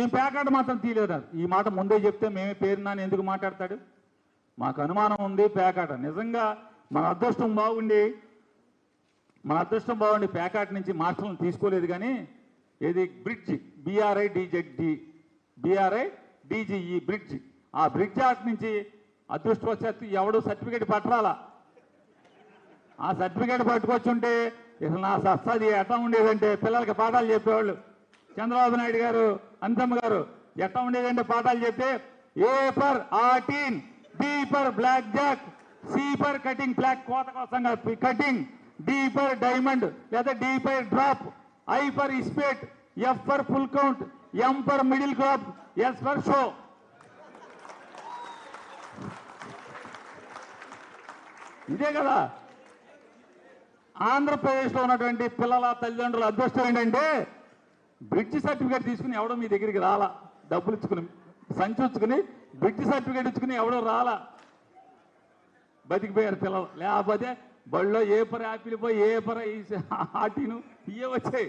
మేము ప్యాకాట మాత్రం తీయలేదు. ఈ మాట ముందే చెప్తే మేమే పేరు నాని ఎందుకు మాట్లాడతాడు? మాకు అనుమానం ఉంది ప్యాకాట. నిజంగా మన అదృష్టం బాగుండి ప్యాకాట నుంచి మార్షల్ని తీసుకోలేదు. కానీ ఏది బ్రిడ్జ్ BRIDGE బ్రిడ్జ్, ఆ బ్రిడ్జ్ యాక్ట్ నుంచి అదృష్టవశాత్తు ఎవడు సర్టిఫికేట్ పట్టరాలా. ఆ సర్టిఫికేట్ పట్టుకొచ్చుంటే ఇసలు నా సస్తాది ఎట్లా ఉండేదంటే పిల్లలకి పాఠాలు చెప్పేవాళ్ళు. చంద్రబాబు నాయుడు గారు, అనితమ్మ గారు ఎట్లా ఉండేదంటే పాఠాలు చెప్తే A ఫర్ ఆర్టీన్, B for black jack, C for cutting, black కోత కోసంగా కటింగ్, D ఫర్ డైమండ్ లేదా D for drop, I for ఇస్పేట్, F for full count, M for middle crop, S for show. ఇదే కదా ఆంధ్రప్రదేశ్లో ఉన్నటువంటి పిల్లల తల్లిదండ్రుల అదృష్టం. ఏంటంటే బ్రిడ్జ్ సర్టిఫికేట్ తీసుకుని ఎవడో మీ దగ్గరికి రాలా. డబ్బులు ఇచ్చుకుని సంచి ఇచ్చుకుని బ్రిడ్జ్ సర్టిఫికేట్ ఇచ్చుకుని ఎవడో రాలా, బతికిపోయారు పిల్లలు. లేకపోతే బళ్ళో ఏ పర్ యాపిల్ పోయి ఏ పర్ ఆర్టీను ఇవే వచ్చాయి.